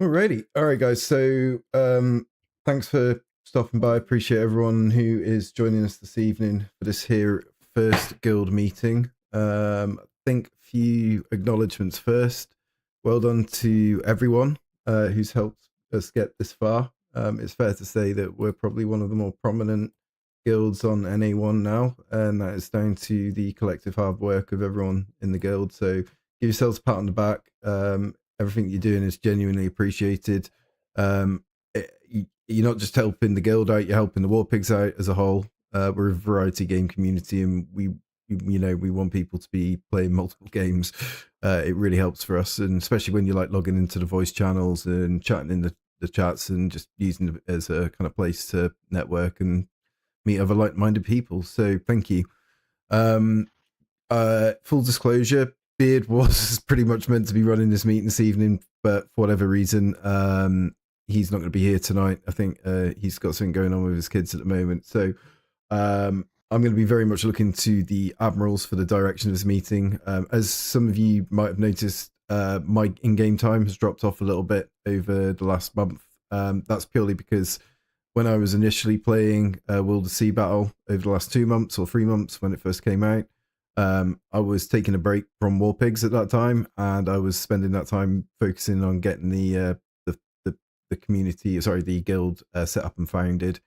Alrighty. All right, guys. So thanks for stopping by. Appreciate everyone who is joining us this evening for this here first guild meeting. I think a few acknowledgements first. Well done to everyone who's helped us get this far. It's fair to say that we're probably one of the more prominent guilds on NA1 now, and that is down to the collective hard work of everyone in the guild. So give yourselves a pat on the back. Everything you're doing is genuinely appreciated. You're not just helping the guild out; you're helping the War Pigs out as a whole. We're a variety game community, and we want people to be playing multiple games. It really helps for us, and especially when you're like logging into the voice channels and chatting in the chats and just using it as a kind of place to network and meet other like-minded people. So thank you. Full disclosure, Beard was pretty much meant to be running this meeting this evening, but for whatever reason, he's not going to be here tonight. I think he's got something going on with his kids at the moment. So I'm going to be very much looking to the admirals for the direction of this meeting. As some of you might have noticed, my in-game time has dropped off a little bit over the last month. That's purely because when I was initially playing World of Sea Battle over the last 2 months or 3 months when it first came out, I was taking a break from War Pigs at that time, and I was spending that time focusing on getting the community, sorry, the guild set up and founded.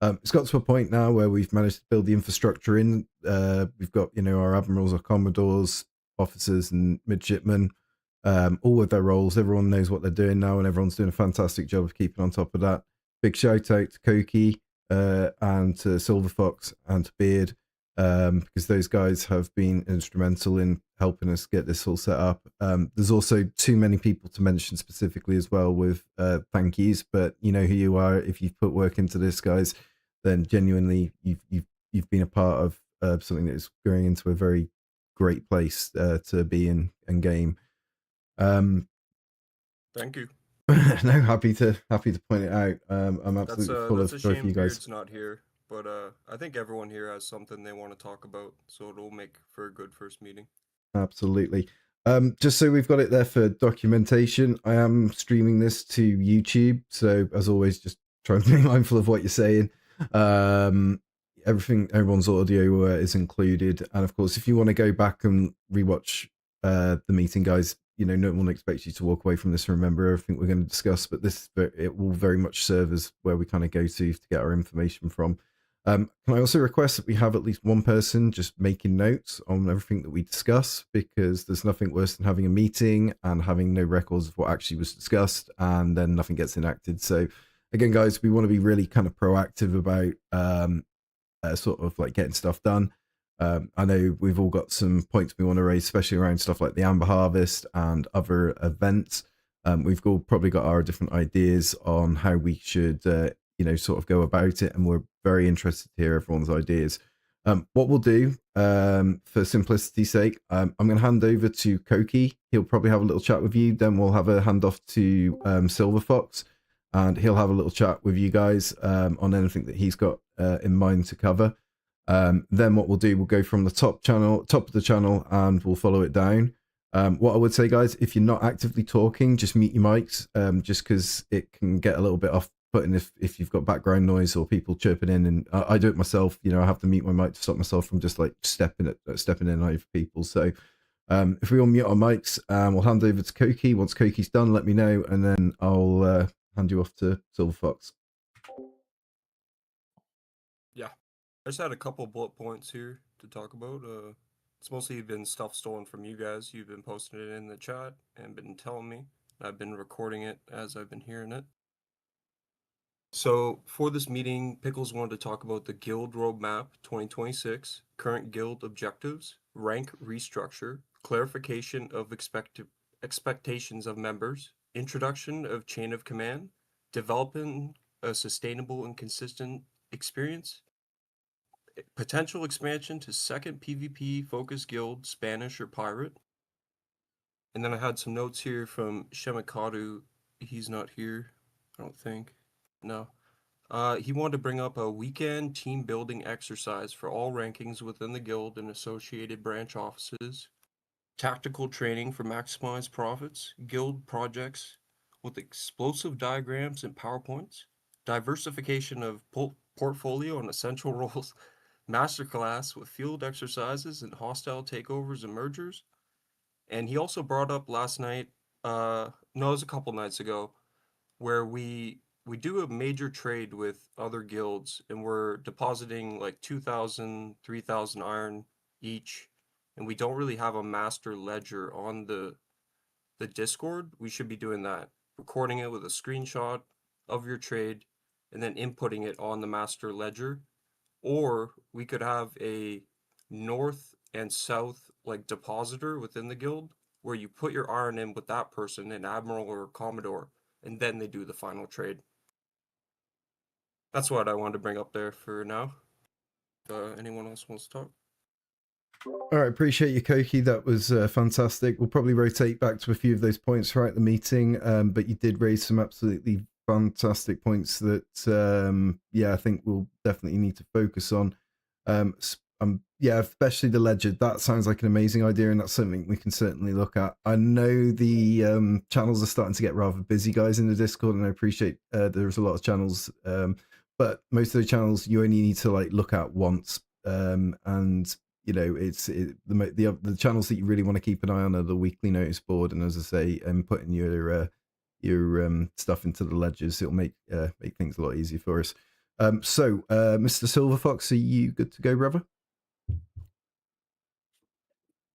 It's got to a point now where we've managed to build the infrastructure in. We've got our admirals, our commodores, officers, and midshipmen, all with their roles. Everyone knows what they're doing now, and everyone's doing a fantastic job of keeping on top of that. Big shout out to Koki and to Silver Fox and to Beard, because those guys have been instrumental in helping us get this all set up. There's also too many people to mention specifically as well with thank yous, but you know who you are. If you've put work into this, guys, then genuinely you've been a part of something that is going into a very great place to be in and game. Thank you. No, happy to point it out. I'm absolutely full That's of a joy for shame you guys. Beard's not here, but I think everyone here has something they want to talk about, so it'll make for a good first meeting. Absolutely. Just so we've got it there for documentation, I am streaming this to YouTube. So as always, just try and be mindful of what you're saying. Everyone's audio is included. And of course, if you want to go back and rewatch the meeting, guys, no one expects you to walk away from this and remember everything we're going to discuss, but it will very much serve as where we kind of go to get our information from. Can I also request that we have at least one person just making notes on everything that we discuss, because there's nothing worse than having a meeting and having no records of what actually was discussed and then nothing gets enacted. So again, guys, we want to be really kind of proactive about sort of like getting stuff done. I know we've all got some points we want to raise, especially around stuff like the Amber Harvest and other events. We've all probably got our different ideas on how we should sort of go about it, and we're very interested to hear everyone's ideas. What we'll do, for simplicity's sake, I'm going to hand over to Koki. He'll probably have a little chat with you. Then we'll have a handoff to Silver Fox, and he'll have a little chat with you guys on anything that he's got in mind to cover. Then what we'll do, we'll go from the top of the channel, and we'll follow it down. What I would say, guys, if you're not actively talking, just mute your mics, just because it can get a little bit off-putting if you've got background noise or people chirping in. And I do it myself. I have to mute my mic to stop myself from just like stepping in over people. So if we all mute our mics, we'll hand over to Koki. Once Koki's done, let me know, and then I'll hand you off to Silver Fox. Yeah, I just had a couple bullet points here to talk about. It's mostly been stuff stolen from you guys. You've been posting it in the chat and been telling me. I've been recording it as I've been hearing it. So for this meeting, Pickles wanted to talk about the Guild Roadmap 2026, current guild objectives, rank restructure, clarification of expectations of members, introduction of chain of command, developing a sustainable and consistent experience, potential expansion to second PvP focused guild, Spanish or Pirate. And then I had some notes here from Shemikadu. He's not here, I don't think. No. He wanted to bring up a weekend team building exercise for all rankings within the guild and associated branch offices, tactical training for maximized profits, guild projects, with explosive diagrams and PowerPoints, diversification of portfolio and essential roles, masterclass with field exercises and hostile takeovers and mergers. And he also brought up last night, no, it was a couple nights ago, where we do a major trade with other guilds and we're depositing like 2,000, 3,000 iron each, and we don't really have a master ledger on the Discord. We should be doing that, recording it with a screenshot of your trade and then inputting it on the master ledger. Or we could have a north and south like depositor within the guild where you put your iron in with that person, an admiral or a commodore, and then they do the final trade. That's what I wanted to bring up there for now. Anyone else wants to talk? All right, appreciate you, Koki. That was fantastic. We'll probably rotate back to a few of those points throughout the meeting, but you did raise some absolutely fantastic points that, I think we'll definitely need to focus on. Especially the ledger. That sounds like an amazing idea, and that's something we can certainly look at. I know the channels are starting to get rather busy, guys, in the Discord, and I appreciate there's a lot of channels, but most of the channels you only need to like look at once, and the channels that you really want to keep an eye on are the weekly notice board, and as I say, putting your stuff into the ledgers, it'll make things a lot easier for us. So, Mr. Silver Fox, are you good to go, brother?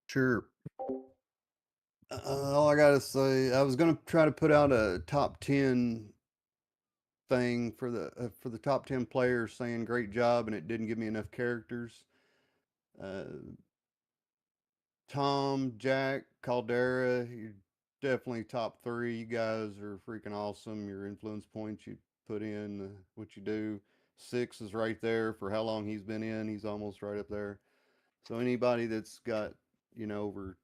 Sure. All I gotta say, I was gonna try to put out a top 10 thing for the top 10 players saying great job, and it didn't give me enough characters. Tom, Jack, Caldera, you're definitely top 3. You guys are freaking awesome. Your influence points you put in, what you do. 6 is right there for how long he's been in. He's almost right up there. So anybody that's got, over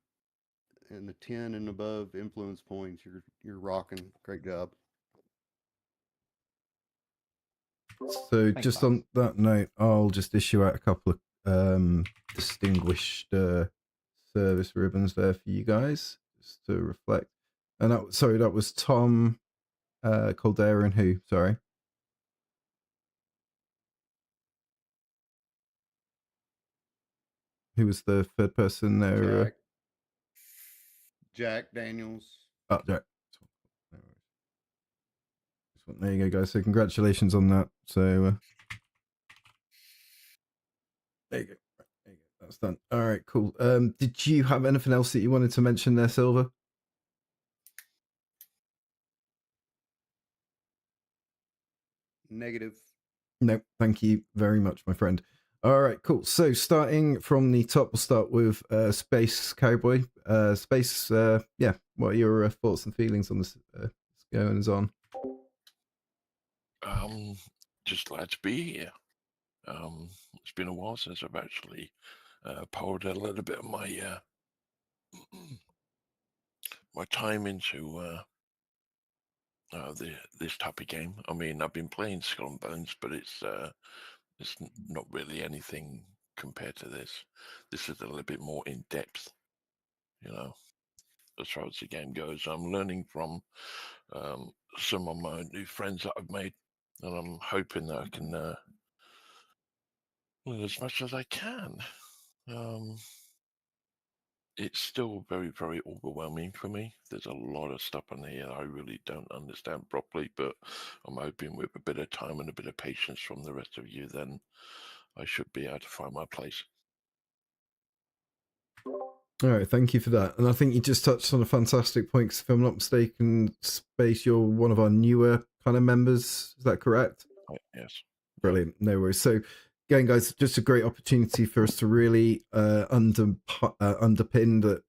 in the 10 and above influence points, you're rocking. Great job. So Thanks, just boss. on that note, I'll just issue out a couple of distinguished service ribbons there for you guys, just to reflect. And that was Tom Caldera and who? Sorry. Who was the third person there? Jack Daniels. Oh, Jack. There you go, guys. So congratulations on that. So there you go. There you go. That's done. All right, cool. Did you have anything else that you wanted to mention there, Silver? Negative. No, thank you very much, my friend. All right, cool. So starting from the top, we'll start with Space Cowboy. Space, what are your thoughts and feelings on this goings on? Just glad to be here. It's been a while since I've actually poured a little bit of my my time into this type of game. I mean, I've been playing Skull and Bones, but it's not really anything compared to this. This is a little bit more in depth, as far as the game goes. I'm learning from some of my new friends that I've made, and I'm hoping that I can learn as much as I can. It's still very, very overwhelming for me. There's a lot of stuff in here I really don't understand properly, but I'm hoping with a bit of time and a bit of patience from the rest of you, then I should be able to find my place. All right, thank you for that. And I think you just touched on a fantastic point, because if I'm not mistaken, Space, you're one of our newer kind of members. Is that correct? Yes. Brilliant. No worries. So again, guys, just a great opportunity for us to really underpin that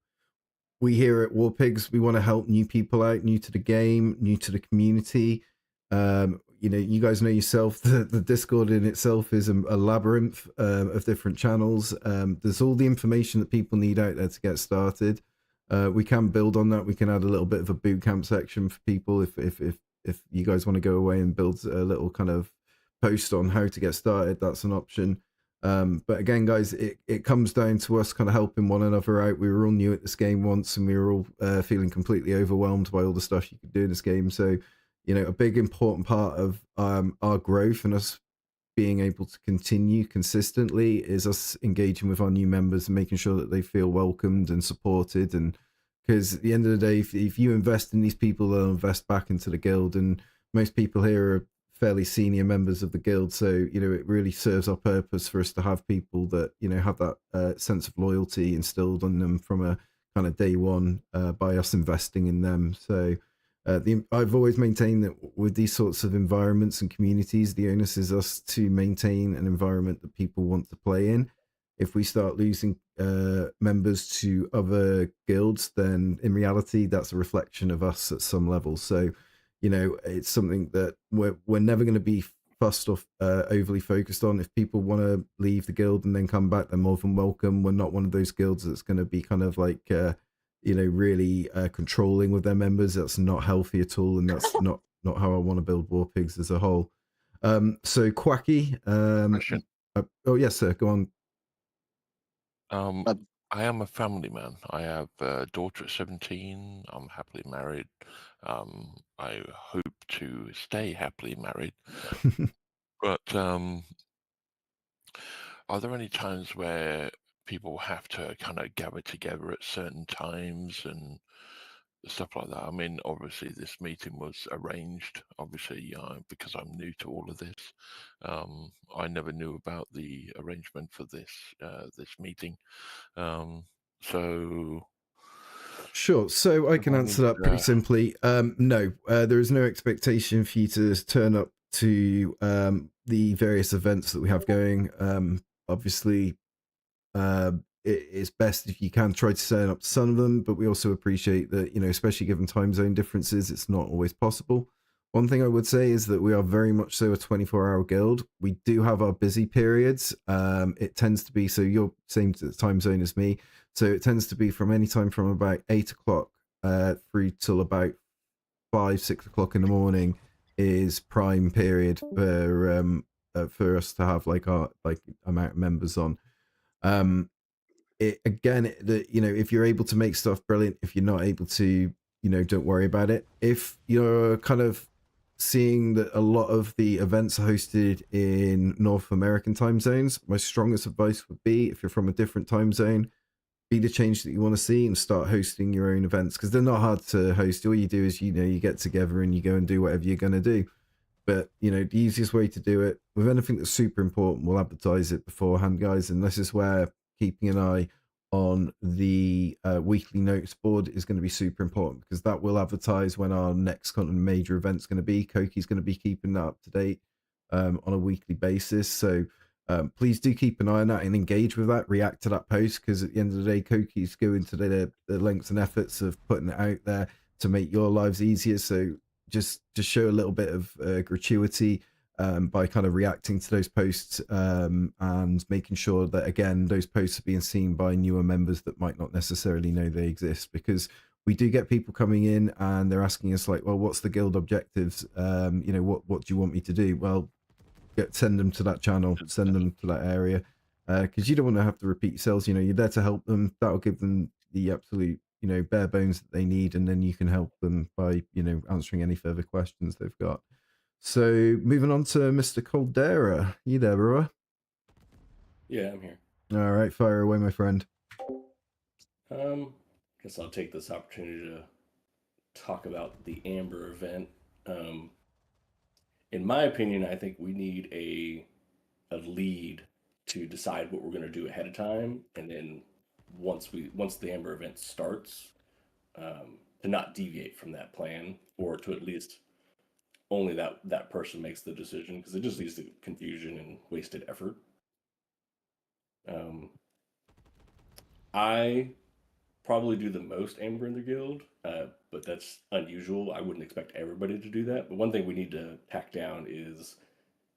we here at War Pigs, we want to help new people out, new to the game, new to the community. You guys know yourself, the Discord in itself is a labyrinth of different channels. There's all the information that people need out there to get started. We can build on that. We can add a little bit of a boot camp section for people if you guys want to go away and build a little kind of post on how to get started. That's an option. But again, guys, it comes down to us kind of helping one another out. We were all new at this game once, and we were all feeling completely overwhelmed by all the stuff you could do in this game. So, a big important part of our growth and us being able to continue consistently is us engaging with our new members and making sure that they feel welcomed and supported. And because at the end of the day, if you invest in these people, they'll invest back into the guild. And most people here are fairly senior members of the guild, so it really serves our purpose for us to have people that have that sense of loyalty instilled on them from a kind of day one by us investing in them. So I've always maintained that with these sorts of environments and communities, the onus is us to maintain an environment that people want to play in. If we start losing members to other guilds, then in reality, that's a reflection of us at some level. So, it's something that we're never going to be fussed or overly focused on. If people want to leave the guild and then come back, they're more than welcome. We're not one of those guilds that's going to be kind of like really controlling with their members. That's not healthy at all, and that's not how I want to build War Pigs as a whole. So Quacky, Question. oh yes, sir, go on. I am a family man. I have a daughter at 17. I'm happily married. I hope to stay happily married. But are there any times where people have to kind of gather together at certain times and stuff like that? I mean, obviously, this meeting was arranged, obviously, because I'm new to all of this. I never knew about the arrangement for this meeting. So Sure. So I can answer that pretty simply. No, there is no expectation for you to turn up to the various events that we have going. Obviously, it's best if you can try to turn up to some of them, but we also appreciate that, especially given time zone differences, it's not always possible. One thing I would say is that we are very much so a 24-hour guild. We do have our busy periods. It tends to be, so you're same time zone as me, so it tends to be from any time from about 8 o'clock through till about 5-6 o'clock in the morning is prime period for us to have like our amount of members on. If you're able to make stuff, brilliant. If you're not able to, don't worry about it. If you're kind of seeing that a lot of the events are hosted in North American time zones, my strongest advice would be, if you're from a different time zone, be the change that you want to see and start hosting your own events, because they're not hard to host. All you do is you get together and you go and do whatever you're going to do. But the easiest way to do it with anything that's super important, we'll advertise it beforehand, guys. And this is where keeping an eye on the weekly notice board is going to be super important, because that will advertise when our next kind of major event's going to be. Koki's going to be keeping that up to date on a weekly basis. So please do keep an eye on that and engage with that, react to that post, because at the end of the day, Koki's going to the lengths and efforts of putting it out there to make your lives easier. So just show a little bit of gratuity by kind of reacting to those posts and making sure that, again, those posts are being seen by newer members that might not necessarily know they exist, because we do get people coming in and they're asking us like, well, what's the guild objectives? What do you want me to do? Well, send them to that channel, send them to that area, because you don't want to have to repeat yourselves. You're there to help them. That'll give them the absolute bare bones that they need, and then you can help them by answering any further questions they've got. So moving on to Mr. Caldera. You there, bro? Yeah, I'm here. All right, fire away, my friend. Guess I'll take this opportunity to talk about the Amber event. In my opinion, I think we need a lead to decide what we're going to do ahead of time, and then once the Amber event starts, to not deviate from that plan, or to at least only that person makes the decision, because it just leads to confusion and wasted effort. I probably do the most Amber in the guild, but that's unusual. I wouldn't expect everybody to do that. But one thing we need to tack down is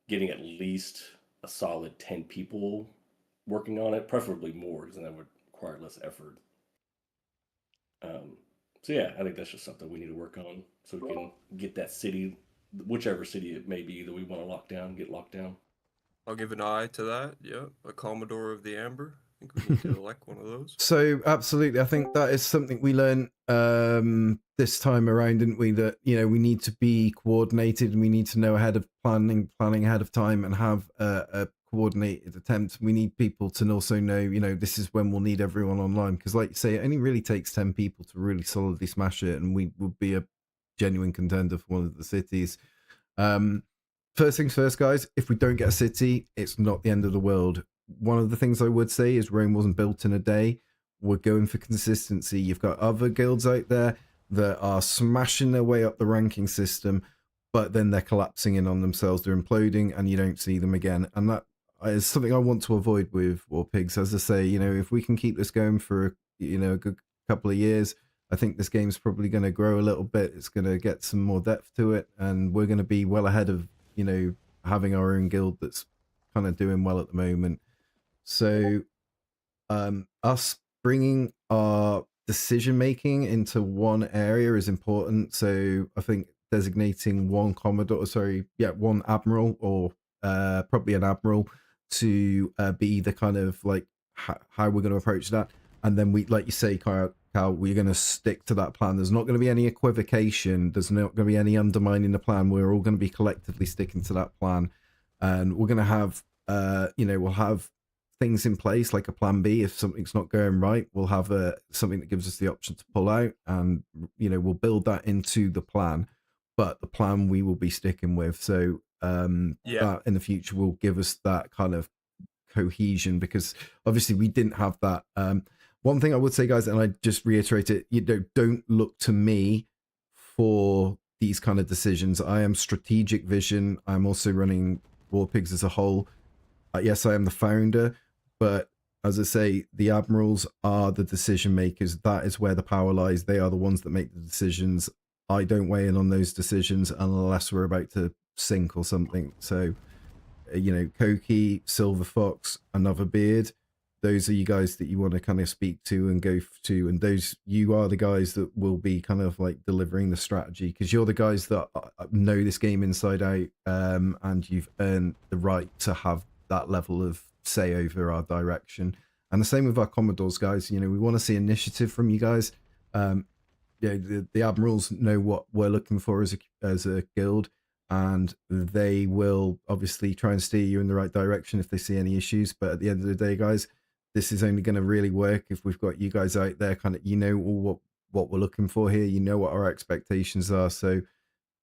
getting at least a solid 10 people working on it, preferably more, because then that would require less effort. So yeah, I think that's just something we need to work on, so we can get that city, whichever city it may be that we want to lock down, get locked down. I'll give an eye to that. Yeah, a Commodore of the Amber. I think we need to elect one of those. So absolutely, I think that is something we learned this time around, didn't we? That we need to be coordinated, and we need to know ahead of planning ahead of time, and have a coordinated attempt. We need people to also know, this is when we'll need everyone online, because, like you say, it only really takes 10 people to really solidly smash it, and we would be a genuine contender for one of the cities. First things first, guys, if we don't get a city, it's not the end of the world. One of the things I would say is Rome wasn't built in a day. We're going for consistency. You've got other guilds out there that are smashing their way up the ranking system, but then they're collapsing in on themselves. They're imploding, and you don't see them again. And that is something I want to avoid with War Pigs. As I say, if we can keep this going for a good couple of years, I think this game's probably going to grow a little bit. It's going to get some more depth to it, and we're going to be well ahead of having our own guild that's kind of doing well at the moment. So us bringing our decision making into one area is important. So I think designating one one admiral, or probably an admiral, to be the kind of like how we're going to approach that. And then we, like you say, Cal, we're going to stick to that plan. There's not going to be any equivocation. There's not going to be any undermining the plan. We're all going to be collectively sticking to that plan. And we're going to have, we'll have things in place like a plan B. If something's not going right, we'll have something that gives us the option to pull out, and we'll build that into the plan. But the plan we will be sticking with. So that in the future will give us that kind of cohesion, because obviously we didn't have that. One thing I would say, guys, and I just reiterate it, don't look to me for these kind of decisions. I am strategic vision. I'm also running War Pigs as a whole. Yes, I am the founder, but as I say, the admirals are the decision makers. That is where the power lies. They are the ones that make the decisions. I don't weigh in on those decisions unless we're about to sink or something. So, Koki, Silver Fox, Another Beard, those are you guys that you want to kind of speak to and go to, and you are the guys that will be kind of like delivering the strategy, because you're the guys that know this game inside out, and you've earned the right to have that level of say over our direction. And the same with our Commodores, guys. We want to see initiative from you guys. The admirals know what we're looking for as a guild, and they will obviously try and steer you in the right direction if they see any issues. But at the end of the day, guys, this is only going to really work if we've got you guys out there kind of, all what we're looking for here. What our expectations are. So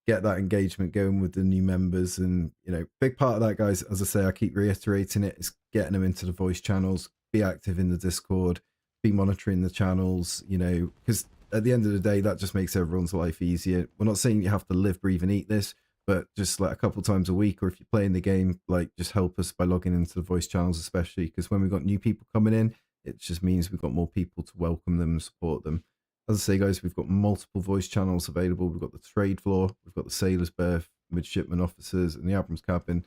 get that engagement going with the new members. And, big part of that, guys, as I say, I keep reiterating it, is getting them into the voice channels, be active in the Discord, be monitoring the channels, because at the end of the day, that just makes everyone's life easier. We're not saying you have to live, breathe, and eat this, but just like a couple times a week, or if you're playing the game, like just help us by logging into the voice channels, especially because when we've got new people coming in, it just means we've got more people to welcome them and support them. As I say, guys, we've got multiple voice channels available. We've got the trade floor, we've got the sailor's berth, midshipman officers, and the admiral's cabin.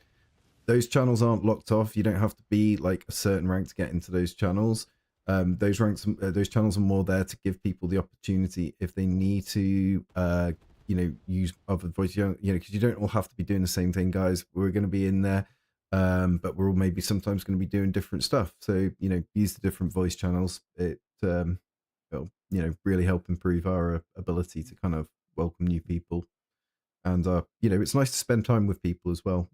Those channels aren't locked off. You don't have to be like a certain rank to get into those channels. Those channels are more there to give people the opportunity if they need to use other voice, because you don't all have to be doing the same thing, guys. We're going to be in there, but we're all maybe sometimes going to be doing different stuff. So, use the different voice channels. It will, really help improve our ability to kind of welcome new people. And, it's nice to spend time with people as well.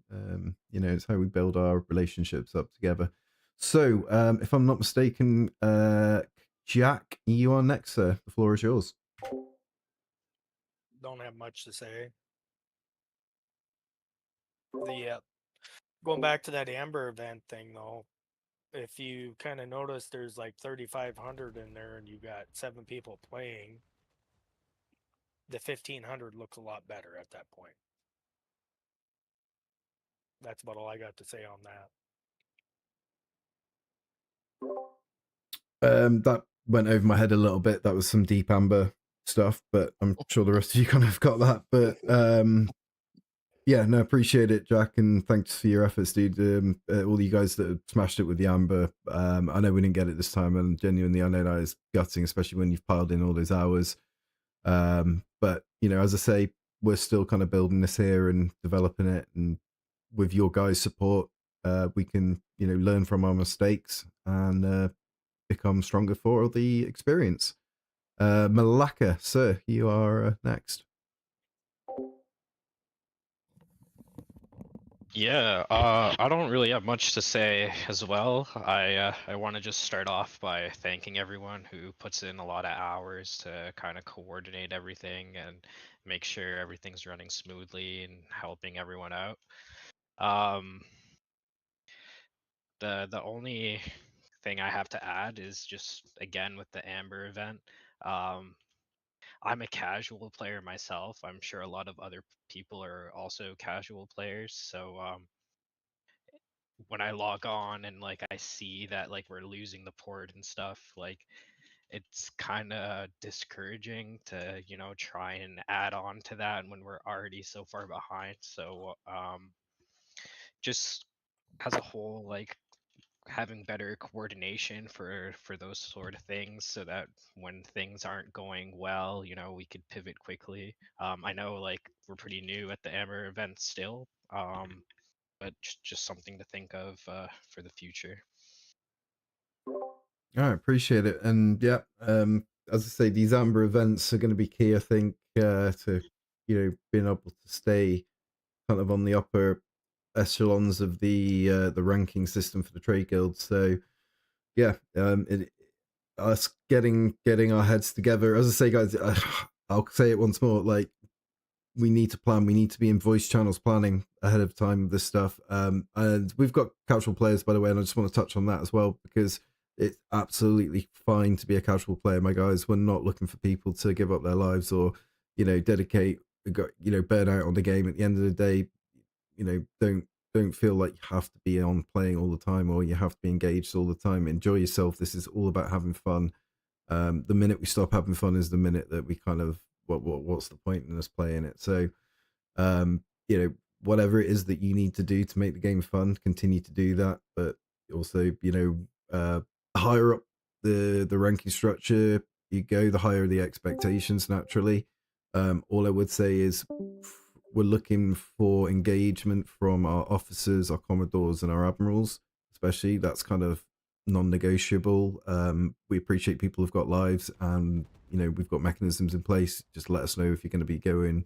It's how we build our relationships up together. So, if I'm not mistaken, Jack, you are next, sir. The floor is yours. Don't have much to say. Going back to that Amber event thing, though, if you kind of notice, there's like 3,500 in there, and you got 7 people playing. The 1,500 looks a lot better at that point. That's about all I got to say on that. That went over my head a little bit. That was some deep amber stuff, but I'm sure the rest of you kind of got that. But yeah, no, appreciate it, Jack, and thanks for your efforts, dude. All you guys that have smashed it with the amber. I know we didn't get it this time, and genuinely, I know that is gutting, especially when you've piled in all those hours. But as I say, we're still kind of building this here and developing it, and with your guys' support, we can learn from our mistakes and become stronger for the experience. Malaka, sir, you are next. Yeah, I don't really have much to say as well. I want to just start off by thanking everyone who puts in a lot of hours to kind of coordinate everything and make sure everything's running smoothly and helping everyone out. The only thing I have to add is just again with the Amber event. I'm a casual player myself. I'm sure a lot of other people are also casual players, so when I log on and like I see that like we're losing the port and stuff, like it's kind of discouraging to try and add on to that when we're already so far behind. So just as a whole, like having better coordination for those sort of things so that when things aren't going well, we could pivot quickly. I know like we're pretty new at the Amber event still, but just something to think of for the future. I appreciate it, and yeah, as I say, these Amber events are going to be key, I think, to being able to stay kind of on the upper echelons of the ranking system for the trade guilds. So yeah, us getting our heads together. As I say, guys, I'll say it once more. Like, we need to plan. We need to be in voice channels planning ahead of time with this stuff. And we've got casual players, by the way, and I just want to touch on that as well because it's absolutely fine to be a casual player, my guys. We're not looking for people to give up their lives or dedicate burn out on the game. At the end of the day, don't feel like you have to be on playing all the time or you have to be engaged all the time. Enjoy yourself. This is all about having fun. The minute we stop having fun is the minute that we kind of what's the point in us playing it? So um, whatever it is that you need to do to make the game fun, continue to do that. But also, higher up the ranking structure you go, the higher the expectations naturally. All I would say is we're looking for engagement from our officers, our commodores, and our admirals, especially. That's kind of non-negotiable. We appreciate people who've got lives, and we've got mechanisms in place. Just let us know if you're going to be going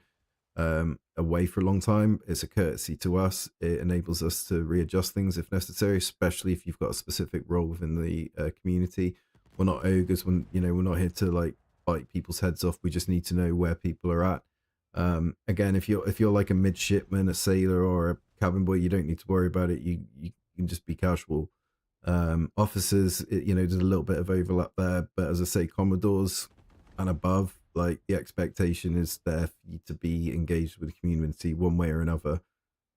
away for a long time. It's a courtesy to us. It enables us to readjust things if necessary, especially if you've got a specific role within the community. We're not ogres. We're not here to like bite people's heads off. We just need to know where people are at. Again, if you're like a midshipman, a sailor, or a cabin boy, you don't need to worry about it. You can just be casual. Officers, there's a little bit of overlap there, but as I say, commodores and above, like the expectation is there for you to be engaged with the community one way or another,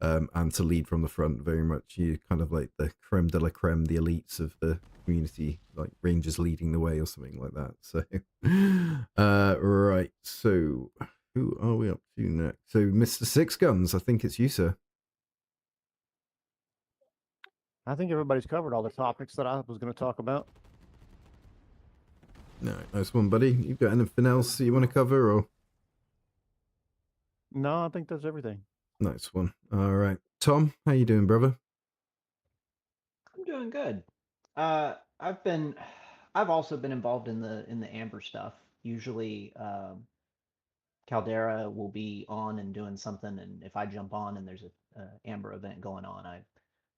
and to lead from the front. Very much, you kind of like the creme de la creme, the elites of the community, like Rangers leading the way or something like that. So, right. So, who are we up to next? So, Mr. Six Guns, I think it's you, sir. I think everybody's covered all the topics that I was going to talk about. No, nice one, buddy. You got anything else you want to cover, or? No, I think that's everything. Nice one. All right, Tom, how you doing, brother? I'm doing good. I've also been involved in the Amber stuff. Usually, Caldera will be on and doing something, and if I jump on and there's a Amber event going on, I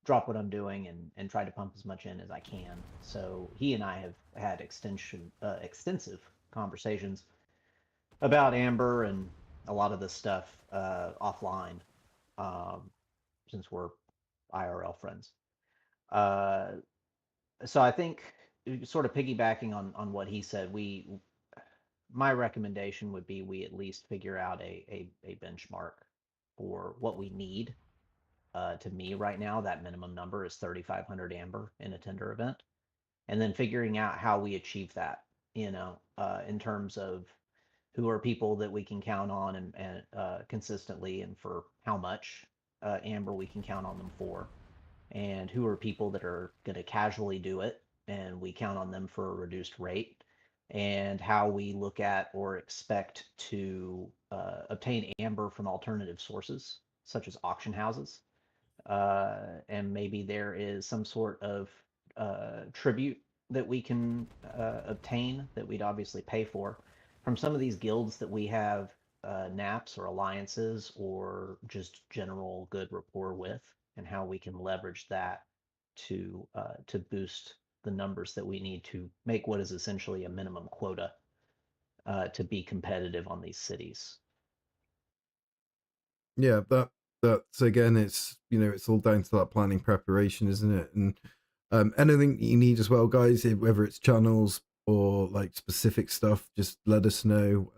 drop what I'm doing and try to pump as much in as I can. So he and I have had extensive conversations about Amber and a lot of this stuff offline, since we're IRL friends. So I think sort of piggybacking on what he said, my recommendation would be we at least figure out a benchmark for what we need. To me right now, that minimum number is 3,500 Amber in a tender event. And then figuring out how we achieve that, in terms of who are people that we can count on and consistently and for how much Amber we can count on them for, and who are people that are going to casually do it and we count on them for a reduced rate, and how we look at or expect to obtain Amber from alternative sources such as auction houses. and maybe there is some sort of tribute that we can obtain that we'd obviously pay for from some of these guilds that we have naps or alliances or just general good rapport with, and how we can leverage that to boost the numbers that we need to make what is essentially a minimum quota to be competitive on these cities. Yeah, that's again, it's it's all down to that planning preparation, isn't it? And anything you need as well, guys, whether it's channels or like specific stuff, just let us know.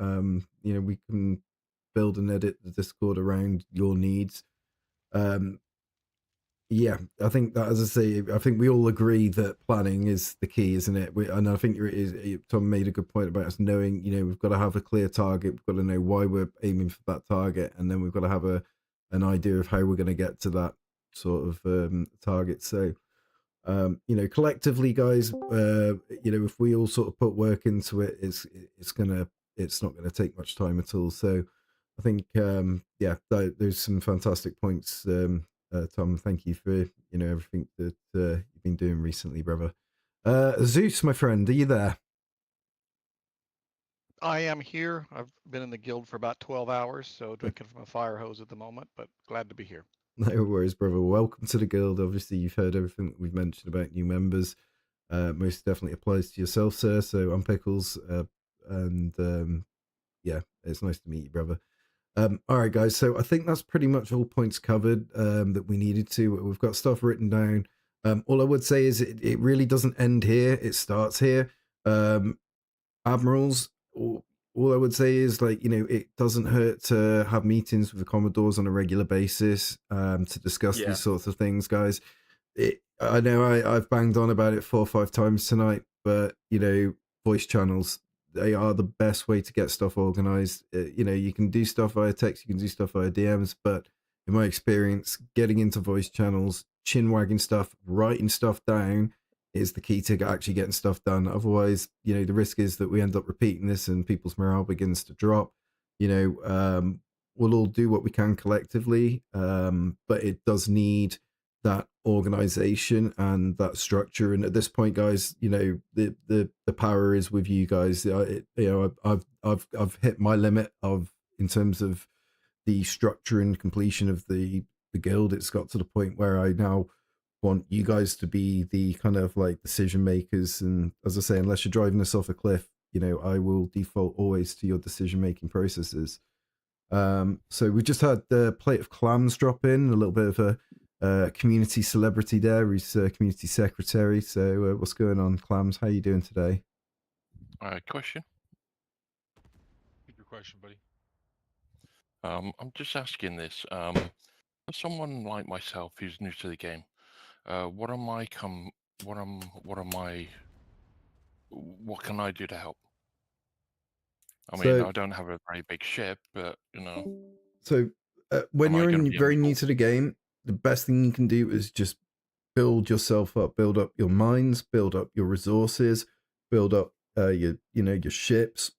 We can build and edit the Discord around your needs. Yeah, I think that, as I say, I think we all agree that planning is the key, isn't it? And I think Tom made a good point about us knowing, we've got to have a clear target. We've got to know why we're aiming for that target, and then we've got to have an idea of how we're going to get to that sort of target. So, collectively, guys, if we all sort of put work into it, it's not gonna take much time at all. So, I think, there's some fantastic points, Tom. Thank you for everything that you've been doing recently, brother. Zeus, my friend, are you there? I am here. I've been in the guild for about 12 hours, so drinking from a fire hose at the moment, but glad to be here. No worries, brother. Welcome to the guild. Obviously, you've heard everything that we've mentioned about new members. Most definitely applies to yourself, sir. So I'm Pickles, and yeah, it's nice to meet you, brother. All right, guys. So I think that's pretty much all points covered that we needed to. We've got stuff written down. All I would say is it really doesn't end here. It starts here. Admirals, all I would say is, like, it doesn't hurt to have meetings with the Commodores on a regular basis to discuss these sorts of things, guys. I know I've banged on about it 4 or 5 times tonight, but voice channels, they are the best way to get stuff organized. You can do stuff via text, you can do stuff via DMs, but in my experience, getting into voice channels, chin wagging stuff, writing stuff down is the key to actually getting stuff done. Otherwise, the risk is that we end up repeating this and people's morale begins to drop. We'll all do what we can collectively, but it does need that organization and that structure. And at this point, guys, the power is with you guys. I've hit my limit in terms of the structure and completion of the guild. It's got to the point where I now want you guys to be the kind of like decision makers. And as I say, unless you're driving us off a cliff, I will default always to your decision making processes. So we just had the Plate of Clams drop in, a little bit of a community celebrity there. He's community secretary. So what's going on, Clams? How you doing today? Question. Keep your question, buddy. I'm just asking this. For someone like myself who's new to the game, what can I do to help? I mean, I don't have a very big ship, but So when you're very new to the game, the best thing you can do is just build yourself up, build up your mines, build up your resources, build up your ships.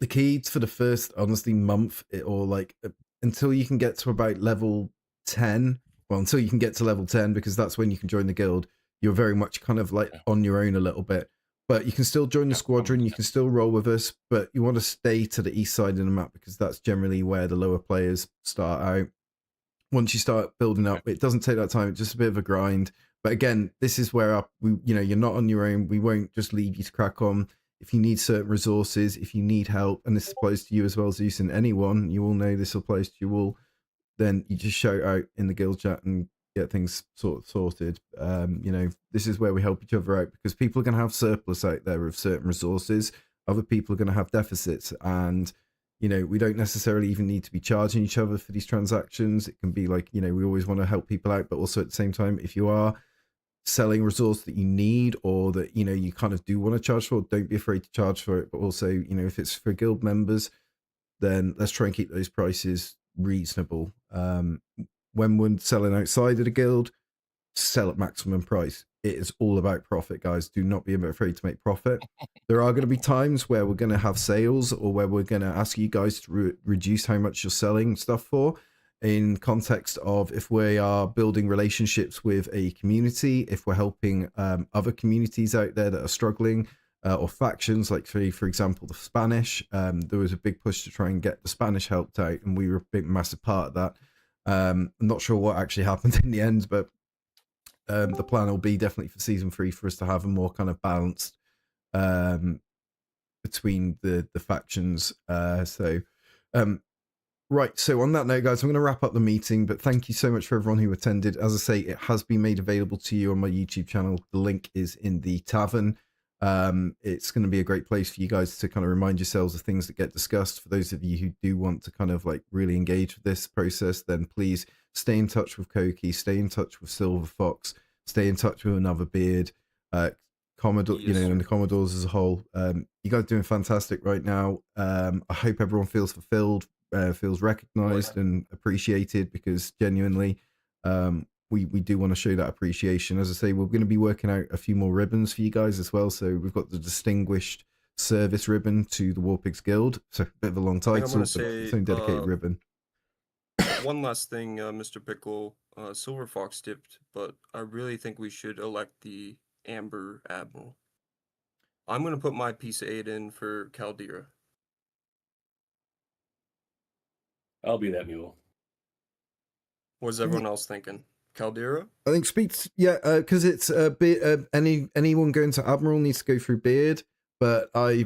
The key for the first, honestly, month or like until you can get to about level 10, well, until you can get to level 10, because that's when you can join the guild, you're very much kind of like on your own a little bit. But you can still join the squadron, you can still roll with us, but you want to stay to the east side of the map because that's generally where the lower players start out. Once you start building up, it doesn't take that time, it's just a bit of a grind. But again, this is where you're not on your own. We won't just leave you to crack on. If you need certain resources, if you need help, and this applies to you as well, Zeus, and anyone, you all know this applies to you all, then you just shout out in the guild chat and get things sorted. This is where we help each other out because people are going to have surplus out there of certain resources. Other people are going to have deficits, and we don't necessarily even need to be charging each other for these transactions. It can be like, we always want to help people out, but also at the same time, if you are selling resource that you need or that you kind of do want to charge for, don't be afraid to charge for it. But also, if it's for guild members, then let's try and keep those prices reasonable. When we're selling outside of the guild, sell at maximum price. It is all about profit, guys. Do not be afraid to make profit. There are going to be times where we're going to have sales or where we're going to ask you guys to reduce how much you're selling stuff for. in context of if we are building relationships with a community, if we're helping other communities out there that are struggling, or factions, like for example, the Spanish. There was a big push to try and get the Spanish helped out, and we were a big, massive part of that. I'm not sure what actually happened in the end, but the plan will be definitely for season 3 for us to have a more kind of balanced between the factions. Right, so on that note, guys, I'm going to wrap up the meeting, but thank you so much for everyone who attended. As I say, it has been made available to you on my YouTube channel. The link is in the tavern. It's going to be a great place for you guys to kind of remind yourselves of things that get discussed. For those of you who do want to kind of like really engage with this process, then please stay in touch with Koki, stay in touch with Silver Fox, stay in touch with Another Beard, Commodore, Yes, and the sir. Commodores as a whole. You guys are doing fantastic right now. I hope everyone feels fulfilled, feels recognized and appreciated, because genuinely, we do want to show that appreciation. As I say, we're going to be working out a few more ribbons for you guys as well. So we've got the Distinguished Service ribbon to the Warpigs Guild. So a bit of a long I think I'm title, gonna but say it's own dedicated ribbon. one last thing, Mr. Pickle. Silver Fox dipped, but I really think we should elect the Amber Admiral. I'm gonna put my piece of 8 in for Caldera. I'll be that mule. What's everyone else thinking? Caldera? I think Speaks, yeah, because it's anyone going to Admiral needs to go through Beard, but I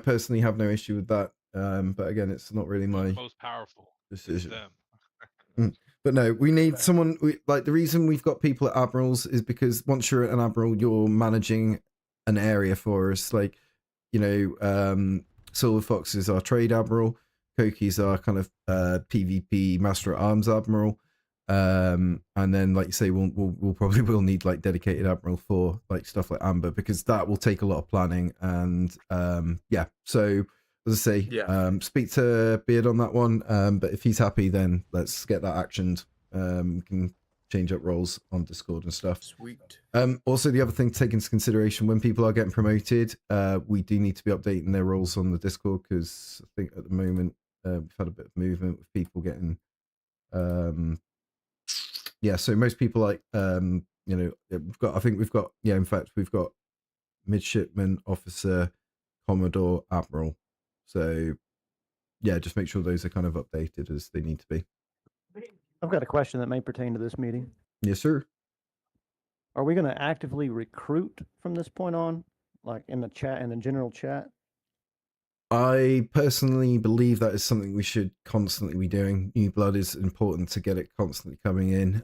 personally have no issue with that. But again, it's not really my most powerful decision. Them. But no, we need someone. Like the reason we've got people at Admirals is because once you're at an Admiral, you're managing an area for us. Like, Silver Fox is our trade Admiral, Koki's our kind of PvP Master at Arms Admiral. And then, like you say, we'll probably will need like dedicated Admiral for like stuff like Amber, because that will take a lot of planning. And yeah, so as I say, speak to Beard on that one. But if he's happy, then let's get that actioned. We can change up roles on Discord and stuff. Sweet. Also, the other thing to take into consideration when people are getting promoted, we do need to be updating their roles on the Discord, because I think at the moment we've had a bit of movement with people getting. Yeah, so most people like we've got in fact we've got midshipman, officer, commodore, admiral. So yeah, just make sure those are kind of updated as they need to be. I've got a question that may pertain to this meeting. Yes, sir. Are we going to actively recruit from this point on, like in the chat, in the general chat? I personally believe that is something we should constantly be doing. New blood is important to get it constantly coming in.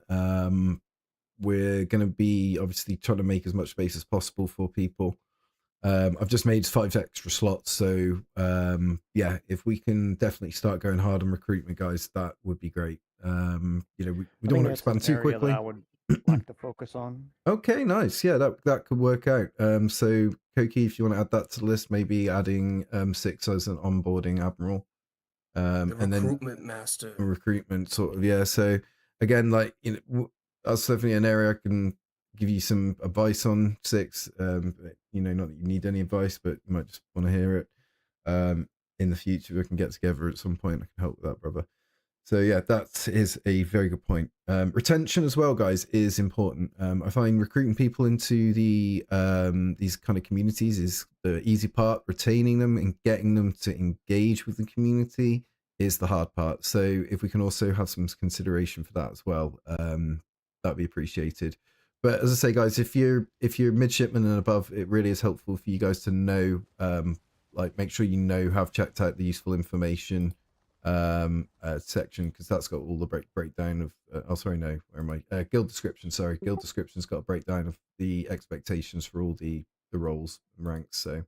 We're going to be obviously trying to make as much space as possible for people. I've just made 5 extra slots, so yeah, if we can definitely start going hard on recruitment, guys, that would be great. We don't want to expand too quickly. I would like to focus on. Okay, nice. Yeah, that could work out. So Koki, if you want to add that to the list, maybe adding 6 as an onboarding admiral. The and recruitment then master. Recruitment sort of, yeah. So again, like that's definitely an area I can give you some advice on 6. Not that you need any advice, but you might just want to hear it. In the future, we can get together at some point. I can help with that, brother. So yeah, that is a very good point. Retention as well, guys, is important. I find recruiting people into the these kind of communities is the easy part. Retaining them and getting them to engage with the community is the hard part. So if we can also have some consideration for that as well, that'd be appreciated. But as I say, guys, if you're midshipman and above, it really is helpful for you guys to know, make sure have checked out the useful information section, because that's got all the breakdown of guild description. Sorry, guild description's got a breakdown of the expectations for all the roles and ranks. So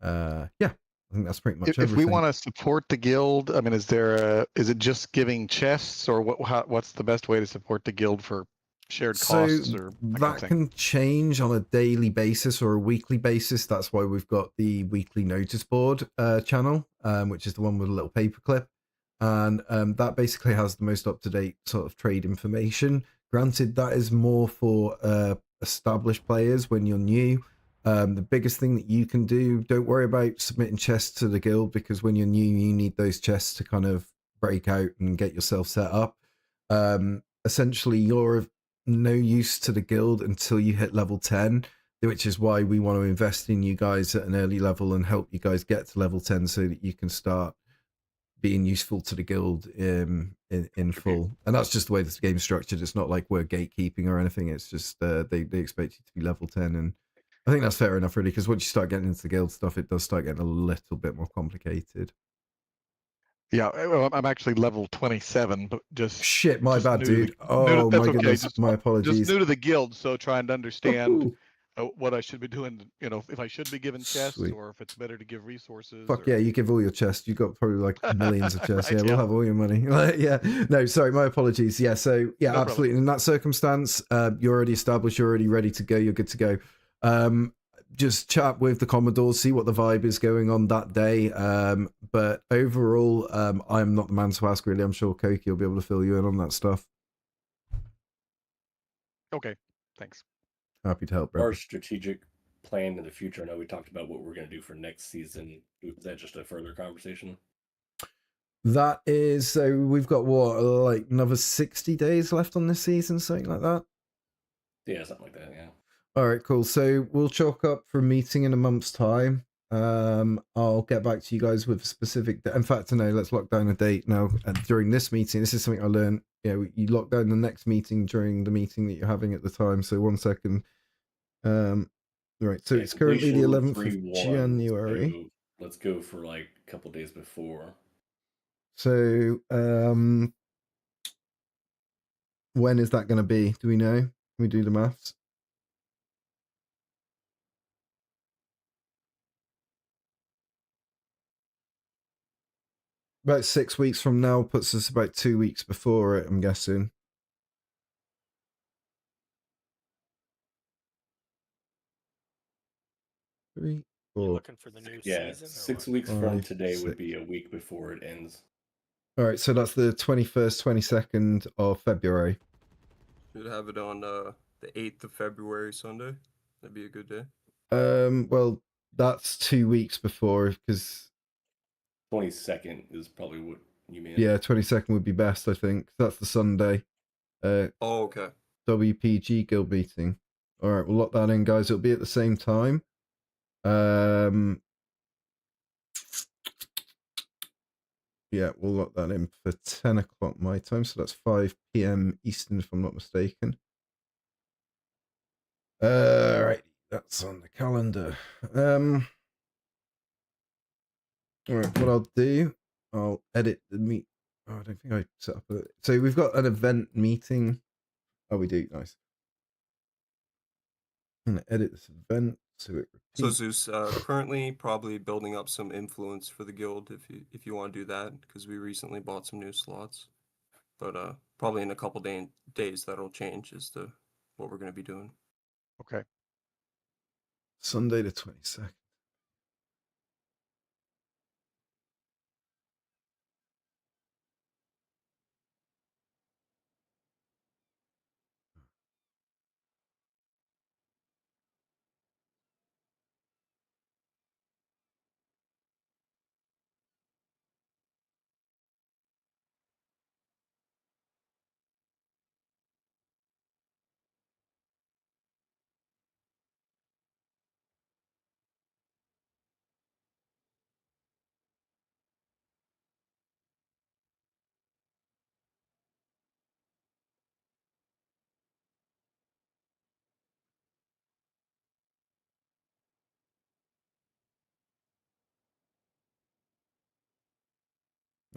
yeah, I think that's pretty much If everything. we want to support the guild, I mean, is it just giving chests, or what's the best way to support the guild for shared costs? Or that can change on a daily basis or a weekly basis. That's why we've got the weekly notice board channel, which is the one with a little paperclip, and that basically has the most up-to-date sort of trade information. Granted, that is more for established players. When you're new, the biggest thing that you can do, don't worry about submitting chests to the guild, because when you're new, you need those chests to kind of break out and get yourself set up. Essentially, you're of no use to the guild until you hit level 10, which is why we want to invest in you guys at an early level and help you guys get to level 10 so that you can start being useful to the guild in full. And that's just the way this game's structured. It's not like we're gatekeeping or anything. It's just they expect you to be level 10. And I think that's fair enough, really, because once you start getting into the guild stuff, it does start getting a little bit more complicated. Yeah, well, I'm actually level 27, but just Shit, my just bad, new to the- dude. Oh, that's my okay. goodness. Just My apologies. just new to the guild, so trying to understand Woohoo. what I should be doing. You know, if I should be giving chests Sweet. or if it's better to give resources. Fuck or... yeah, you give all your chests. You got probably like millions of chests. Right, Yeah, we'll have all your money. Yeah, no, sorry, my apologies. Yeah, so yeah, No absolutely. In that circumstance, you're already established. You're already ready to go. You're good to go. Just chat with the Commodores, see what the vibe is going on that day. But overall, I'm not the man to ask, really. I'm sure Koki will be able to fill you in on that stuff. Okay, thanks. Happy to help, bro. Our strategic plan in the future. I know we talked about what we're going to do for next season. Is that just a further conversation? That is, so we've got what, like another 60 days left on this season, something like that? Yeah, something like that, yeah. All right, cool. So we'll chalk up for a meeting in a month's time. I'll get back to you guys with specific. In fact, no, let's lock down a date now. And during this meeting, this is something I learned. You lock down the next meeting during the meeting that you're having at the time. So 1 second. Right. So Yeah, it's currently the completion 11th of 3-1, January. so let's go for like a couple days before. So when is that going to be? Do we know? Can we do the maths? About 6 weeks from now puts us about 2 weeks before it, I'm guessing. Three, You 4. looking for the new Yeah, season? Or 6 what? weeks from 5, today 6. would be a week before it ends. All right, so that's the 21st, 22nd of February. Should have it on the 8th of February, Sunday. That'd be a good day. Well, that's 2 weeks before, because 22nd is probably what you mean. yeah, 22nd would be best, I think. That's the Sunday. Oh, okay. WPG guild meeting. All right, we'll lock that in, guys. It'll be at the same time. Yeah, we'll lock that in for 10 o'clock my time, so that's 5 p.m. Eastern, if I'm not mistaken. Right, that's on the calendar. All right, what I'll do, I'll edit the meet. Oh, I don't think I set up a. So we've got an event meeting. Oh, we do. Nice. I'm gonna edit this event so it repeats. So Zeus, currently probably building up some influence for the guild if you want to do that, because we recently bought some new slots. But probably in a couple days that'll change as to what we're going to be doing. Okay. Sunday the 22nd.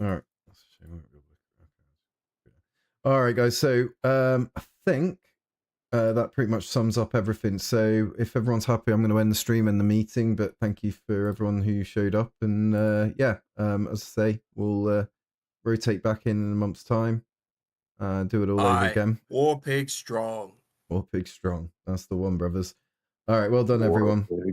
All right. All right, guys. So I think that pretty much sums up everything. So if everyone's happy, I'm going to end the stream and the meeting. But thank you for everyone who showed up. And yeah, as I say, we'll rotate back in a month's time. Do it all over again. War Pig strong. War Pig strong. That's the one, brothers. All right. Well done, War everyone. Pig.